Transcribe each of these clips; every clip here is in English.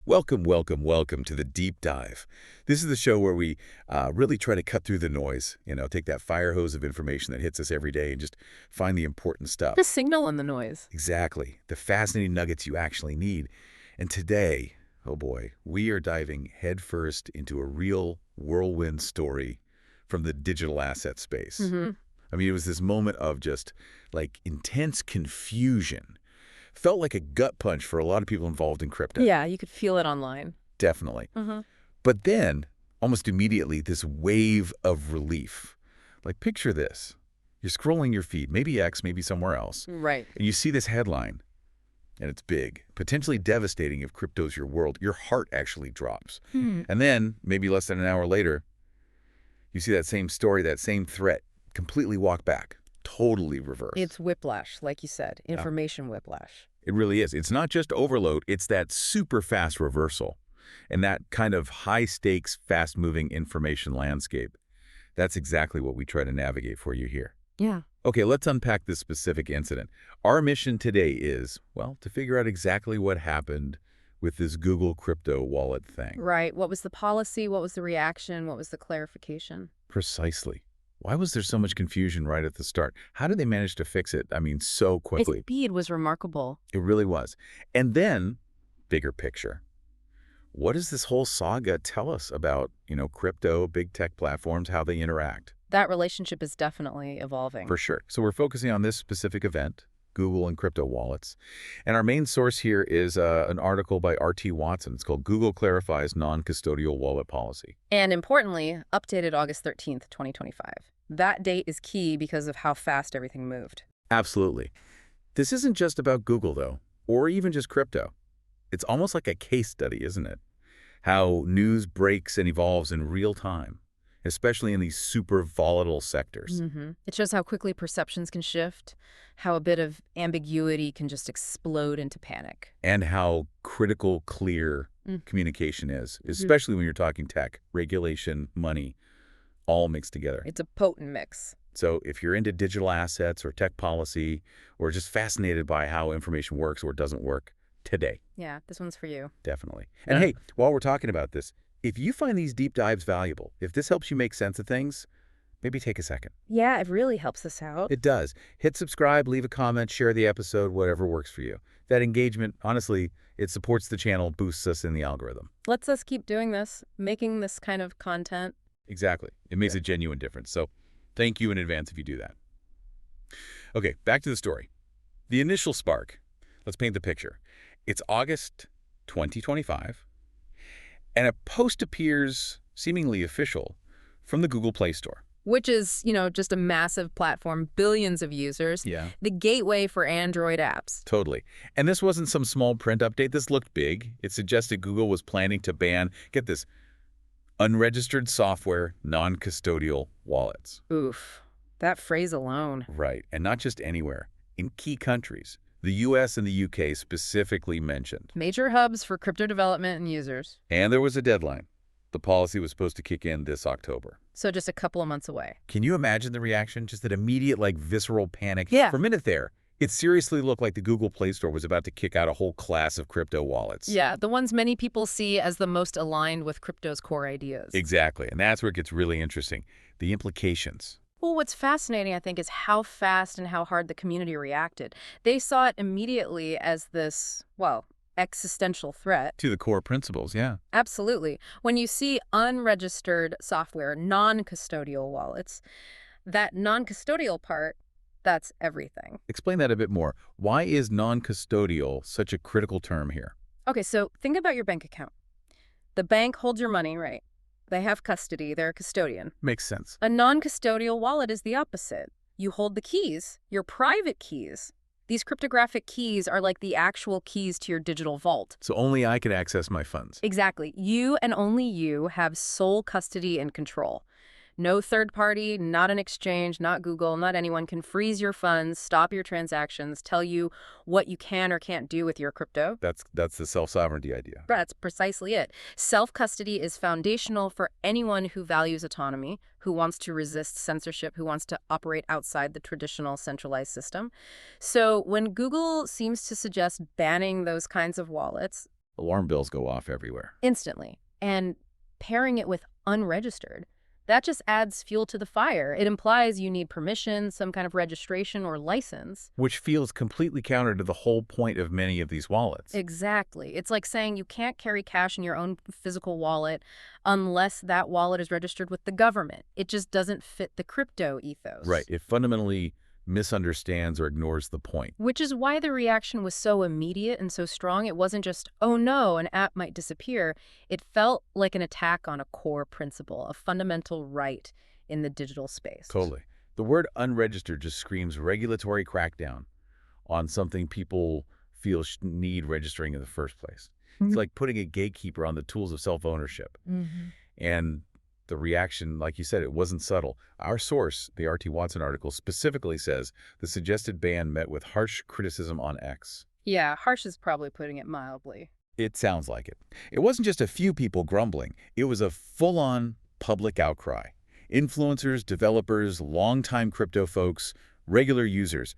Welcome to the Deep Dive. This is the show where we really try to cut through the noise, take that fire hose of information that hits us every day and just find the important stuff. The signal and the noise. Exactly. The fascinating nuggets you actually need. And today, oh boy, we are diving headfirst into a real whirlwind story from the digital asset space. I mean, it was this moment of just like intense confusion. Felt like a gut punch for a lot of people involved in crypto. Yeah, you could feel it online. Definitely. But then, almost immediately, this wave of relief. Like, picture this. You're scrolling your feed, maybe X, maybe somewhere else. Right. And you see this headline, and it's big, potentially devastating if crypto's your world. Your heart actually drops. And then, maybe less than an hour later, you see that same story, that same threat, completely walk back. Totally reversed. It's whiplash, like you said, information whiplash. It really is. It's not just overload, it's that super fast reversal. And that kind of high-stakes, fast-moving information landscape. That's exactly what we try to navigate for you here. Yeah. Okay, let's unpack this specific incident. Our mission today is, well, to figure out exactly what happened with this Google crypto wallet thing. Right. What was the policy? What was the reaction? What was the clarification? Precisely. Why was there so much confusion right at the start? How did they manage to fix it, so quickly? Its speed was remarkable. It really was. And then, bigger picture. What does this whole saga tell us about, crypto, big tech platforms, how they interact? That relationship is definitely evolving. For sure. So we're focusing on this specific event, Google and crypto wallets. And our main source here is an article by R.T. Watson. It's called Google Clarifies Non-Custodial Wallet Policy. And importantly, updated August 13th, 2025. That date is key because of how fast everything moved. Absolutely. This isn't just about Google, though, or even just crypto. It's almost like a case study, isn't it? How news breaks and evolves in real time, especially in these super volatile sectors. It shows how quickly perceptions can shift, how a bit of ambiguity can just explode into panic. And how critical, clear communication is, especially when you're talking tech, regulation, money, all mixed together. It's a potent mix. So if you're into digital assets or tech policy or just fascinated by how information works or doesn't work, today. Yeah, this one's for you. Definitely. And hey, while we're talking about this, if you find these deep dives valuable, if this helps you make sense of things, maybe take a second. Yeah, it really helps us out. It does. Hit subscribe, leave a comment, share the episode, whatever works for you. That engagement, honestly, it supports the channel, boosts us in the algorithm. Lets us keep doing this, making this kind of content. Exactly. It makes a genuine difference. So thank you in advance if you do that. Okay, back to the story. The initial spark. Let's paint the picture. It's August 2025, and a post appears, seemingly official, from the Google Play Store. Which is, just a massive platform, billions of users. Yeah. The gateway for Android apps. Totally. And this wasn't some small print update. This looked big. It suggested Google was planning to ban, get this, unregistered software, non-custodial wallets. Oof. That phrase alone. Right. And not just anywhere. In key countries. The US and the UK specifically mentioned. Major hubs for crypto development and users. And there was a deadline. The policy was supposed to kick in this October. So just a couple of months away. Can you imagine the reaction? Just that immediate, visceral panic? Yeah. For a minute there, it seriously looked like the Google Play Store was about to kick out a whole class of crypto wallets. Yeah, the ones many people see as the most aligned with crypto's core ideas. Exactly. And that's where it gets really interesting. The implications. Well, what's fascinating, I think, is how fast and how hard the community reacted. They saw it immediately as this, existential threat. To the core principles, yeah. Absolutely. When you see unregistered software, non-custodial wallets, that non-custodial part, that's everything. Explain that a bit more. Why is non-custodial such a critical term here? Okay, so think about your bank account. The bank holds your money, right? They have custody. They're a custodian. Makes sense. A non-custodial wallet is the opposite. You hold the keys, your private keys. These cryptographic keys are like the actual keys to your digital vault. So only I can access my funds. Exactly. You and only you have sole custody and control. No third party, not an exchange, not Google, not anyone can freeze your funds, stop your transactions, tell you what you can or can't do with your crypto. That's the self-sovereignty idea. That's precisely it. Self-custody is foundational for anyone who values autonomy, who wants to resist censorship, who wants to operate outside the traditional centralized system. So when Google seems to suggest banning those kinds of wallets, Alarm bells go off everywhere. Instantly. And pairing it with unregistered, that just adds fuel to the fire. It implies you need permission, some kind of registration or license. Which feels completely counter to the whole point of many of these wallets. Exactly. It's like saying you can't carry cash in your own physical wallet unless that wallet is registered with the government. It just doesn't fit the crypto ethos. Right. It fundamentally misunderstands or ignores the point. Which is why the reaction was so immediate and so strong. It wasn't just, oh no, an app might disappear. It felt like an attack on a core principle, a fundamental right in the digital space. Totally. The word unregistered just screams regulatory crackdown on something people feel need registering in the first place. It's like putting a gatekeeper on the tools of self-ownership. And the reaction, like you said, it wasn't subtle. Our source, the R.T. Watson article, specifically says the suggested ban met with harsh criticism on X. Yeah, harsh is probably putting it mildly. It sounds like it. It wasn't just a few people grumbling. It was a full-on public outcry. Influencers, developers, longtime crypto folks, regular users,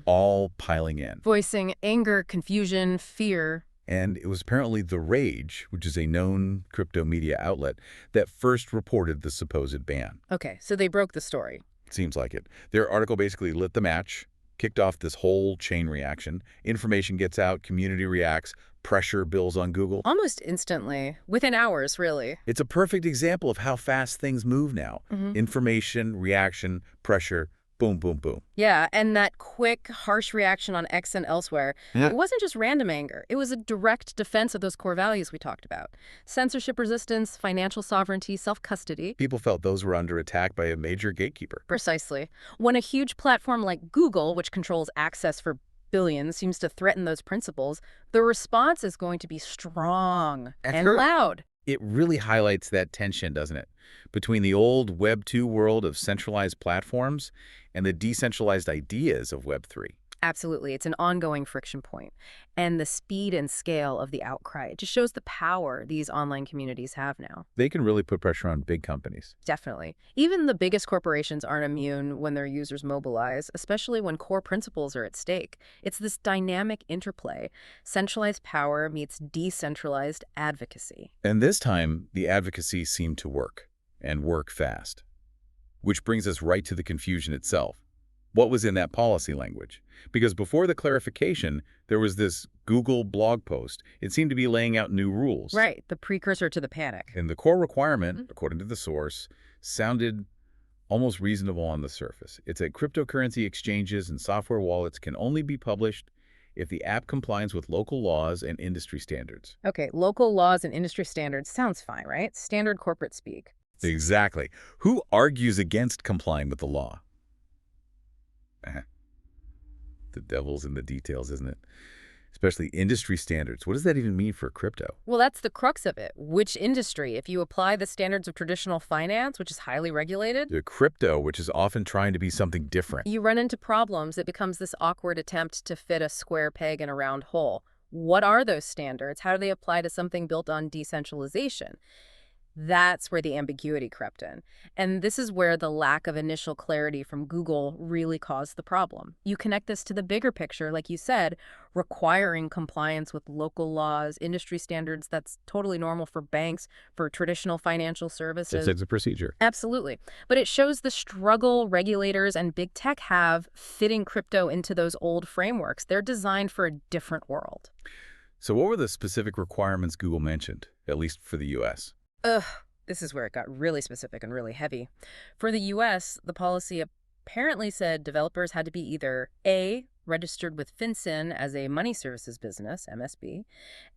all piling in. Voicing anger, confusion, fear. And it was apparently The Rage, which is a known crypto media outlet, that first reported the supposed ban. Okay, so they broke the story. Seems like it. Their article basically lit the match, kicked off this whole chain reaction. Information gets out, community reacts, pressure builds on Google. Almost instantly, within hours, really. It's a perfect example of how fast things move now. Information, reaction, pressure, boom, boom, boom. Yeah, and that quick, harsh reaction on X and elsewhere, it wasn't just random anger. It was a direct defense of those core values we talked about. Censorship resistance, financial sovereignty, self-custody. People felt those were under attack by a major gatekeeper. Precisely. When a huge platform like Google, which controls access for billions, seems to threaten those principles, the response is going to be strong and loud. It really highlights that tension, doesn't it? Between the old Web 2 world of centralized platforms and the decentralized ideas of Web 3. Absolutely. It's an ongoing friction point. And the speed and scale of the outcry, it just shows the power these online communities have now. They can really put pressure on big companies. Definitely. Even the biggest corporations aren't immune when their users mobilize, especially when core principles are at stake. It's this dynamic interplay. Centralized power meets decentralized advocacy. And this time, the advocacy seemed to work, and work fast. Which brings us right to the confusion itself. What was in that policy language? Because before the clarification, there was this Google blog post. It seemed to be laying out new rules. Right, the precursor to the panic. And the core requirement, according to the source, sounded almost reasonable on the surface. It's that cryptocurrency exchanges and software wallets can only be published if the app complies with local laws and industry standards. Okay, local laws and industry standards sounds fine, right? Standard corporate speak. Exactly. Who argues against complying with the law? The devil's in the details, isn't it? Especially industry standards. What does that even mean for crypto? Well, that's the crux of it. Which industry? If you apply the standards of traditional finance, which is highly regulated, The crypto, which is often trying to be something different. you run into problems. It becomes this awkward attempt to fit a square peg in a round hole. What are those standards? How do they apply to something built on decentralization? That's where the ambiguity crept in. And this is where the lack of initial clarity from Google really caused the problem. You connect this to the bigger picture, like you said, requiring compliance with local laws, industry standards. That's totally normal for banks, for traditional financial services. It's a procedure. Absolutely. But it shows the struggle regulators and big tech have fitting crypto into those old frameworks. They're designed for a different world. So what were the specific requirements Google mentioned, at least for the U.S.? This is where it got really specific and really heavy. For the U.S., the policy apparently said developers had to be either A, registered with FinCEN as a money services business, MSB,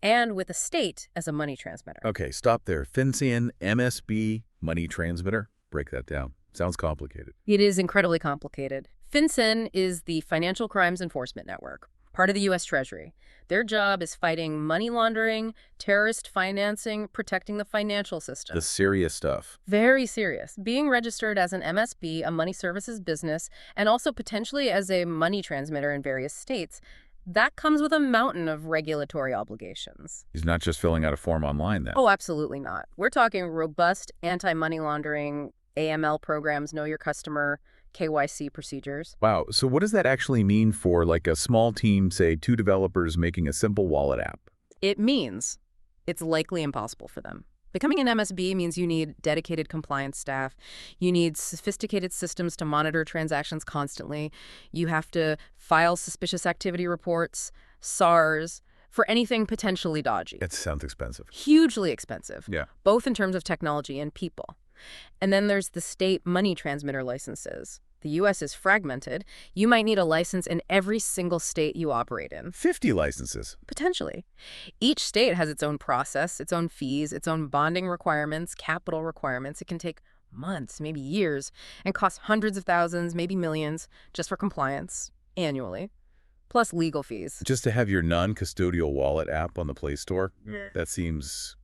and with a state as a money transmitter. Okay, stop there. FinCEN, MSB, money transmitter? Break that down. Sounds complicated. It is incredibly complicated. FinCEN is the Financial Crimes Enforcement Network, part of the U.S. Treasury. Their job is fighting money laundering, terrorist financing, protecting the financial system. The serious stuff. Very serious. Being registered as an MSB, a money services business, and also potentially as a money transmitter in various states, that comes with a mountain of regulatory obligations. He's not just filling out a form online then. Oh, absolutely not. We're talking robust anti-money laundering, AML programs, know your customer, KYC procedures. Wow. So what does that actually mean for like a small team, say 2 developers making a simple wallet app? It means It's likely impossible for them. Becoming an MSB means you need dedicated compliance staff. You need sophisticated systems to monitor transactions constantly. You have to file suspicious activity reports, SARs, for anything potentially dodgy. It sounds expensive. Hugely expensive, Yeah. both in terms of technology and people. And then there's the state money transmitter licenses. The U.S. is fragmented. You might need a license in every single state you operate in. 50 licenses. Potentially. Each state has its own process, its own fees, its own bonding requirements, capital requirements. It can take months, maybe years, and cost hundreds of thousands, maybe millions, just for compliance, annually. Plus legal fees. Just to have your non-custodial wallet app on the Play Store, that seems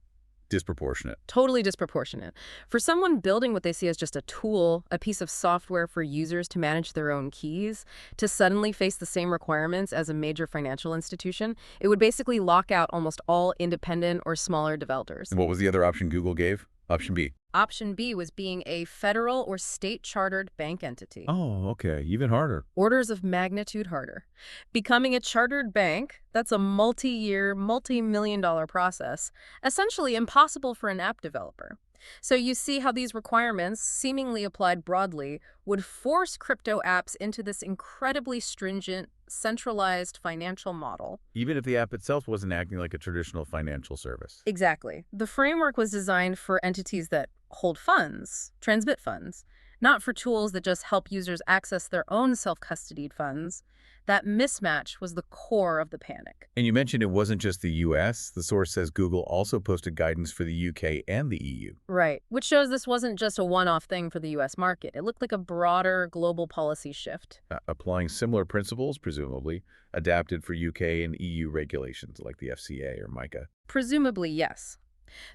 disproportionate. Totally disproportionate. For someone building what they see as just a tool, a piece of software for users to manage their own keys, to suddenly face the same requirements as a major financial institution, it would basically lock out almost all independent or smaller developers. And what was the other option Google gave? Option B. Option B was being a federal or state-chartered bank entity. Oh, okay. Even harder. Orders of magnitude harder. Becoming a chartered bank, that's a multi-year, multi-million-dollar process, essentially impossible for an app developer. So you see how these requirements, seemingly applied broadly, would force crypto apps into this incredibly stringent, centralized financial model. Even if the app itself wasn't acting like a traditional financial service. Exactly. The framework was designed for entities that hold funds, transmit funds, not for tools that just help users access their own self-custodied funds. That mismatch was the core of the panic. And you mentioned it wasn't just the U.S. The source says Google also posted guidance for the U.K. and the EU. Right, which shows this wasn't just a one-off thing for the U.S. market. It looked like a broader global policy shift. Applying similar principles, presumably, adapted for U.K. and EU regulations like the FCA or MiCA. Presumably, yes.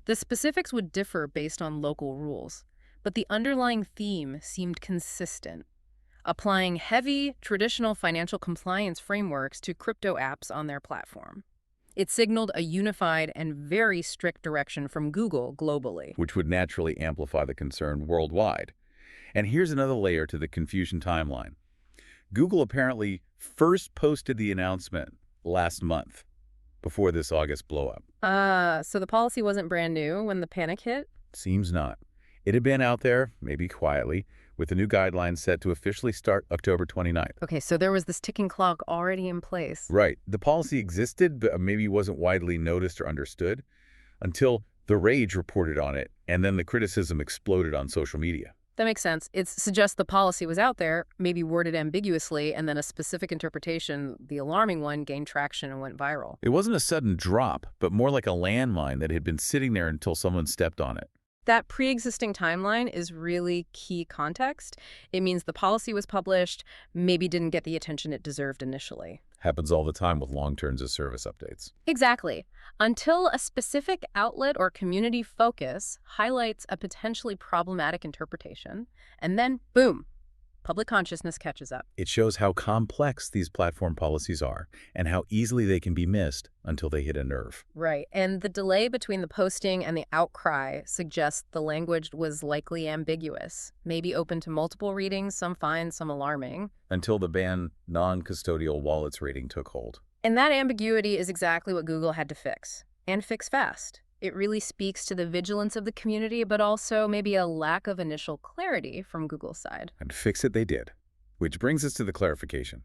The specifics would differ based on local rules, but the underlying theme seemed consistent. Applying heavy, traditional financial compliance frameworks to crypto apps on their platform. It signaled a unified and very strict direction from Google globally. Which would naturally amplify the concern worldwide. And here's another layer to the confusion timeline. Google apparently first posted the announcement last month, before this August blowup. So the policy wasn't brand new when the panic hit? Seems not. It had been out there, maybe quietly, with the new guidelines set to officially start October 29th. Okay, so there was this ticking clock already in place. Right. The policy existed, but maybe wasn't widely noticed or understood until The Rage reported on it, and then the criticism exploded on social media. That makes sense. It suggests the policy was out there, maybe worded ambiguously, and then a specific interpretation, the alarming one, gained traction and went viral. It wasn't a sudden drop, but more like a landmine that had been sitting there until someone stepped on it. That pre-existing timeline is really key context. It means the policy was published, maybe didn't get the attention it deserved initially. Happens all the time with long terms of service updates. Exactly. Until a specific outlet or community focus highlights a potentially problematic interpretation, and then, boom, public consciousness catches up. It shows how complex these platform policies are and how easily they can be missed until they hit a nerve. Right. And the delay between the posting and the outcry suggests the language was likely ambiguous, maybe open to multiple readings, some fine, some alarming. Until the ban non-custodial wallets rating took hold. And that ambiguity is exactly what Google had to fix, and fix fast. It really speaks to the vigilance of the community, but also maybe a lack of initial clarity from Google's side. And fix it they did. Which brings us to the clarification.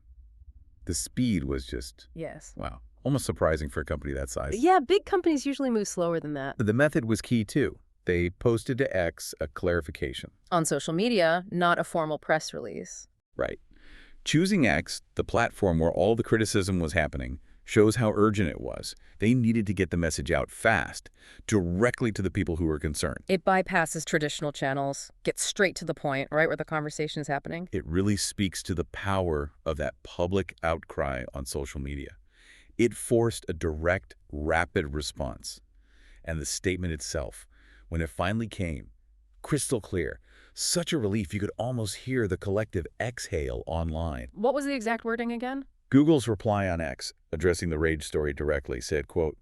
The speed was just, Yes. wow, almost surprising for a company that size. Yeah, big companies usually move slower than that. The method was key too. They posted to X a clarification. On social media, not a formal press release. Right. Choosing X, the platform where all the criticism was happening, shows how urgent it was. They needed to get the message out fast, directly to the people who were concerned. It bypasses traditional channels, gets straight to the point, right where the conversation is happening. It really speaks to the power of that public outcry on social media. It forced a direct, rapid response. And the statement itself, when it finally came, crystal clear, such a relief you could almost hear the collective exhale online. What was the exact wording again? Google's reply on X, addressing the Rage story directly, said, quote,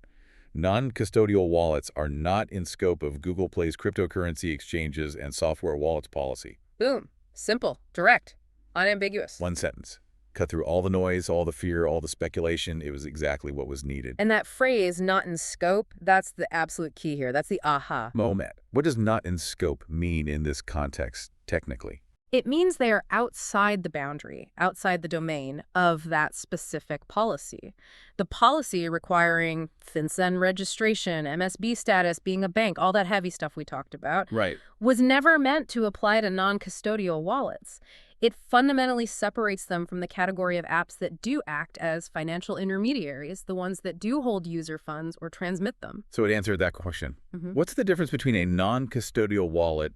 "Non-custodial wallets are not in scope of Google Play's cryptocurrency exchanges and software wallets policy." Boom. Simple. Direct. Unambiguous. One sentence. Cut through all the noise, all the fear, all the speculation. It was exactly what was needed. And that phrase, not in scope, that's the absolute key here. That's the aha. Moment. What does not in scope mean in this context, technically? It means they are outside the boundary, outside the domain of that specific policy. The policy requiring FinCEN registration, MSB status, being a bank, all that heavy stuff we talked about, Right. was never meant to apply to non-custodial wallets. It fundamentally separates them from the category of apps that do act as financial intermediaries, the ones that do hold user funds or transmit them. So it answered that question. What's the difference between a non-custodial wallet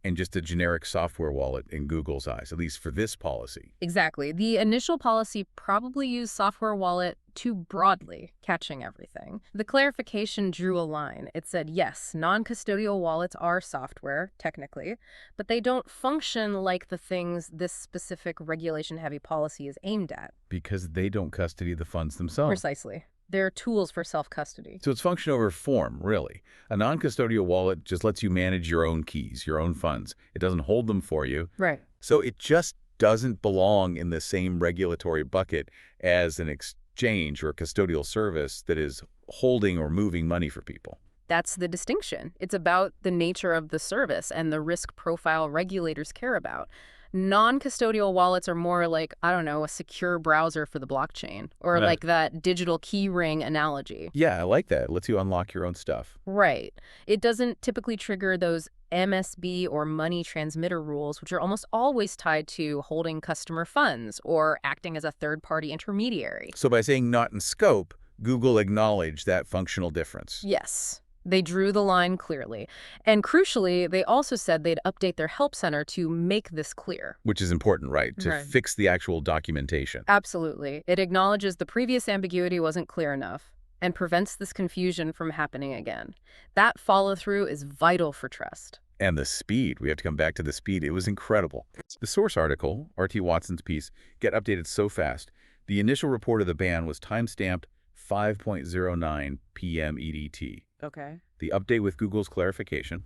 and just a generic software wallet in Google's eyes, at least for this policy? Exactly. The initial policy probably used software wallet too broadly, catching everything. The clarification drew a line. It said, yes, non-custodial wallets are software, technically, but they don't function like the things this specific regulation-heavy policy is aimed at. Because they don't custody the funds themselves. Precisely. They're tools for self-custody. So it's function over form, really. A non-custodial wallet just lets you manage your own keys, your own funds. It doesn't hold them for you. Right. So it just doesn't belong in the same regulatory bucket as an exchange or a custodial service that is holding or moving money for people. That's the distinction. It's about the nature of the service and the risk profile regulators care about. Non-custodial wallets are more like, I don't know, a secure browser for the blockchain, or Right. like that digital key ring analogy. Yeah, I like that. It lets you unlock your own stuff. Right. It doesn't typically trigger those MSB or money transmitter rules, which are almost always tied to holding customer funds or acting as a third-party intermediary. So by saying not in scope, Google acknowledged that functional difference. Yes. They drew the line clearly. And crucially, they also said they'd update their help center to make this clear. Which is important, right? To Right. fix the actual documentation. Absolutely. It acknowledges the previous ambiguity wasn't clear enough and prevents this confusion from happening again. That follow-through is vital for trust. And the speed, we have to come back to the speed. It was incredible. The source article, R.T. Watson's piece, get updated so fast. The initial report of the ban was timestamped 5:09 p.m. EDT. Okay. The update with Google's clarification,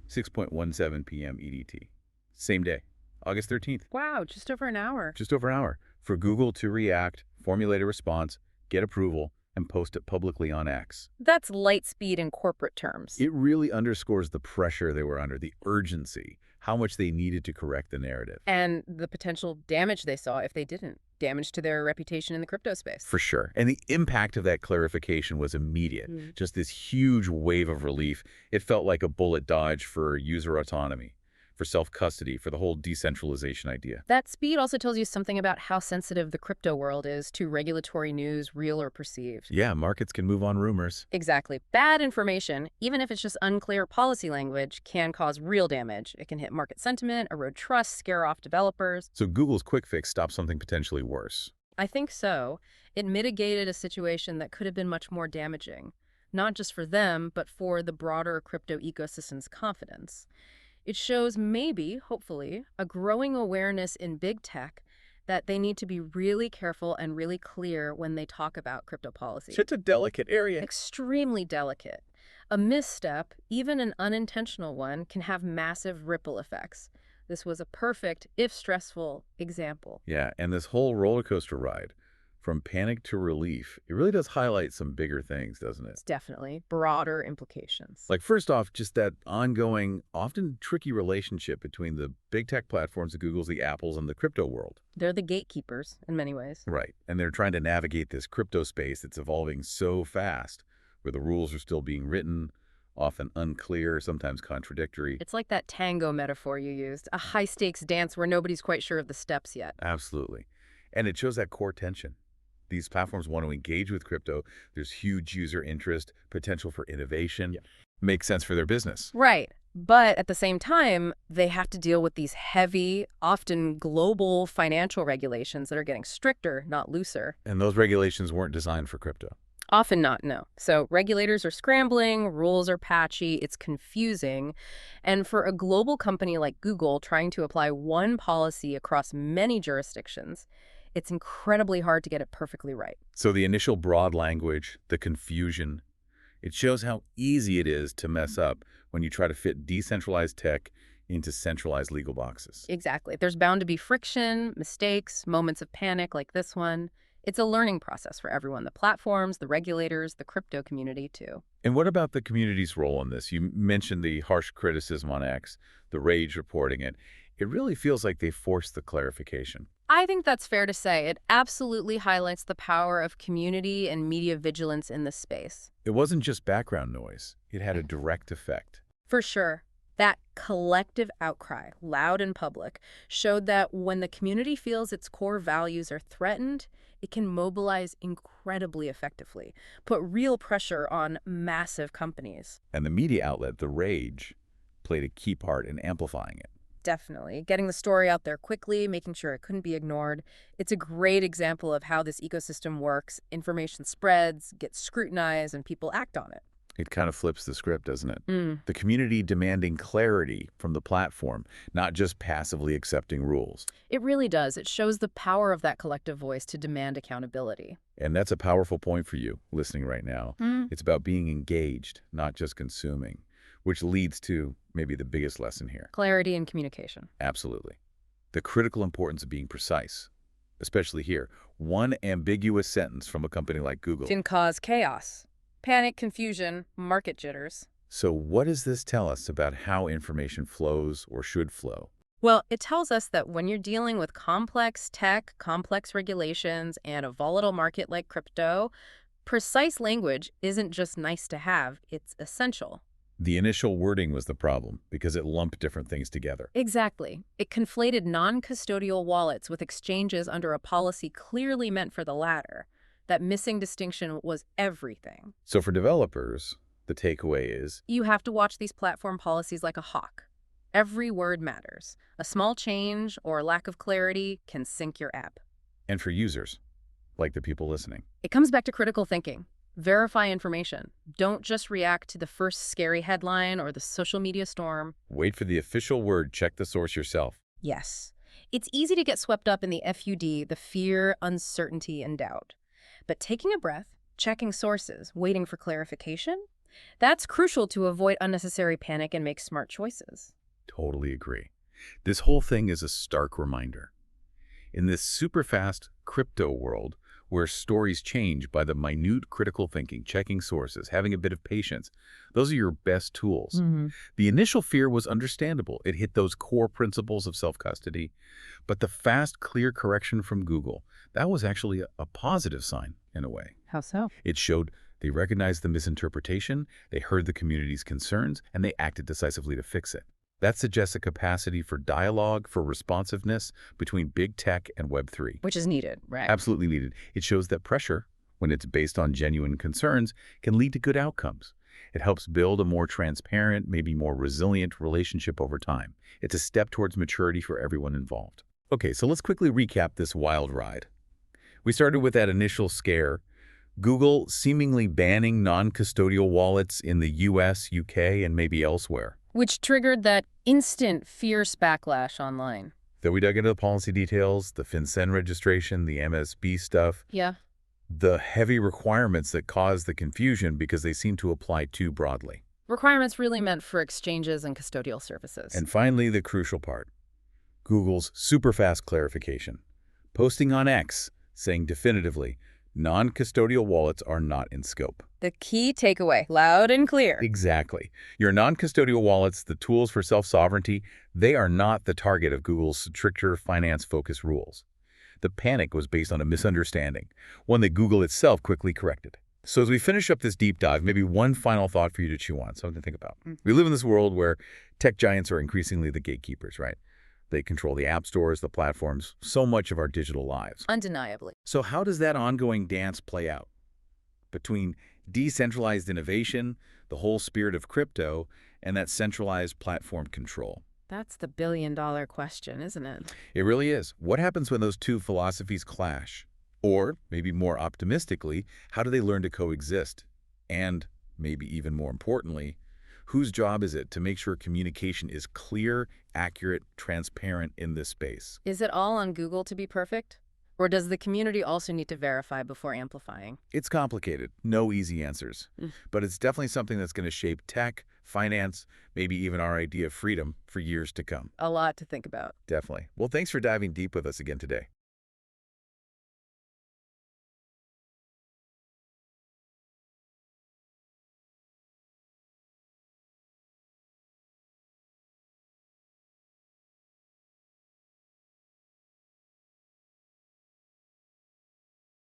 6:17 p.m. EDT. Same day, August 13th. Wow, just over an hour. Just over an hour for Google to react, formulate a response, get approval, and post it publicly on X. That's light speed in corporate terms. It really underscores the pressure they were under, the urgency, how much they needed to correct the narrative. And the potential damage they saw if they didn't. Damage to their reputation in the crypto space. For sure. And the impact of that clarification was immediate. Just this huge wave of relief. It felt like a bullet dodge for user autonomy, for self-custody, for the whole decentralization idea. That speed also tells you something about how sensitive the crypto world is to regulatory news, real or perceived. Yeah, markets can move on rumors. Exactly. Bad information, even if it's just unclear policy language, can cause real damage. It can hit market sentiment, erode trust, scare off developers. So Google's quick fix stopped something potentially worse. I think so. It mitigated a situation that could have been much more damaging, not just for them, but for the broader crypto ecosystem's confidence. It shows maybe, hopefully, a growing awareness in big tech that they need to be really careful and really clear when they talk about crypto policy. It's a delicate area. Extremely delicate. A misstep, even an unintentional one, can have massive ripple effects. This was a perfect, if stressful, example. Yeah, and this whole roller coaster ride, from panic to relief, it really does highlight some bigger things, doesn't it? It's definitely broader implications. Like, first off, just that ongoing, often tricky relationship between the big tech platforms, the Googles, the Apples, and the crypto world. They're the gatekeepers in many ways. Right. And they're trying to navigate this crypto space that's evolving so fast, where the rules are still being written, often unclear, sometimes contradictory. It's like that tango metaphor you used, a high-stakes dance where nobody's quite sure of the steps yet. Absolutely. And it shows that core tension. These platforms want to engage with crypto. There's huge user interest, potential for innovation. Yeah. Makes sense for their business. Right. But at the same time, they have to deal with these heavy, often global financial regulations that are getting stricter, not looser. And those regulations weren't designed for crypto. Often not, no. So regulators are scrambling, rules are patchy, it's confusing. And for a global company like Google trying to apply one policy across many jurisdictions, it's incredibly hard to get it perfectly right. So the initial broad language, the confusion, it shows how easy it is to mess up when you try to fit decentralized tech into centralized legal boxes. Exactly. There's bound to be friction, mistakes, moments of panic like this one. It's a learning process for everyone, the platforms, the regulators, the crypto community too. And what about the community's role in this? You mentioned the harsh criticism on X, the rage reporting it. It really feels like they forced the clarification. I think that's fair to say. It absolutely highlights the power of community and media vigilance in this space. It wasn't just background noise. It had a direct effect. For sure. That collective outcry, loud and public, showed that when the community feels its core values are threatened, it can mobilize incredibly effectively, put real pressure on massive companies. And the media outlet, The Rage, played a key part in amplifying it. Definitely. Getting the story out there quickly, making sure it couldn't be ignored. It's a great example of how this ecosystem works. Information spreads, gets scrutinized, and people act on it. It kind of flips the script, doesn't it? The community demanding clarity from the platform, not just passively accepting rules. It really does. It shows the power of that collective voice to demand accountability. And that's a powerful point for you listening right now. It's about being engaged, not just consuming, which leads to maybe the biggest lesson here. Clarity and communication. Absolutely. The critical importance of being precise, especially here. One ambiguous sentence from a company like Google Can cause chaos, panic, confusion, market jitters. So what does this tell us about how information flows or should flow? Well, it tells us that when you're dealing with complex tech, complex regulations, and a volatile market like crypto, precise language isn't just nice to have, it's essential. The initial wording was the problem because it lumped different things together. Exactly. It conflated non-custodial wallets with exchanges under a policy clearly meant for the latter. That missing distinction was everything. So for developers, the takeaway is You have to watch these platform policies like a hawk. Every word matters. A small change or lack of clarity can sink your app. and for users, like the people listening. It comes back to critical thinking. Verify information. Don't just react to the first scary headline or the social media storm. Wait for the official word, check the source yourself. Yes. It's easy to get swept up in the FUD, the fear, uncertainty, and doubt. But taking a breath, checking sources, waiting for clarification, that's crucial to avoid unnecessary panic and make smart choices. Totally agree. This whole thing is a stark reminder. In this super fast crypto world, where stories change by the minute critical thinking, checking sources, having a bit of patience, those are your best tools. The initial fear was understandable. It hit those core principles of self-custody. But the fast, clear correction from Google, that was actually a positive sign in a way. How so? It showed they recognized the misinterpretation, they heard the community's concerns, and they acted decisively to fix it. That suggests a capacity for dialogue, for responsiveness between big tech and Web3. Which is needed, right? Absolutely needed. It shows that pressure, when it's based on genuine concerns, can lead to good outcomes. It helps build a more transparent, maybe more resilient relationship over time. It's a step towards maturity for everyone involved. Okay, so let's quickly recap this wild ride. We started with that initial scare, Google seemingly banning non-custodial wallets in the US, UK, and maybe elsewhere. Which triggered that instant fierce backlash online. Then we dug into the policy details, the FinCEN registration, the MSB stuff, Yeah. the heavy requirements that caused the confusion because they seem to apply too broadly. Requirements really meant for exchanges and custodial services. And finally, the crucial part, Google's super fast clarification, posting on X saying definitively, non-custodial wallets are not in scope. The key takeaway, loud and clear. Exactly. Your non-custodial wallets, the tools for self-sovereignty, they are not the target of Google's stricter finance-focused rules. The panic was based on a misunderstanding, one that Google itself quickly corrected. So as we finish up this deep dive, maybe one final thought for you to chew on, something to think about. We live in this world where tech giants are increasingly the gatekeepers, right? They control the app stores, the platforms, so much of our digital lives. Undeniably. So how does that ongoing dance play out? Between decentralized innovation, the whole spirit of crypto, and that centralized platform control. That's the billion-dollar question, isn't it? It really is. What happens when those two philosophies clash? Or, maybe more optimistically, how do they learn to coexist? And, maybe even more importantly, whose job is it to make sure communication is clear, accurate, transparent in this space? Is it all on Google to be perfect? Or does the community also need to verify before amplifying? It's complicated. No easy answers. But it's definitely something that's going to shape tech, finance, maybe even our idea of freedom for years to come. A lot to think about. Definitely. Well, thanks for diving deep with us again today.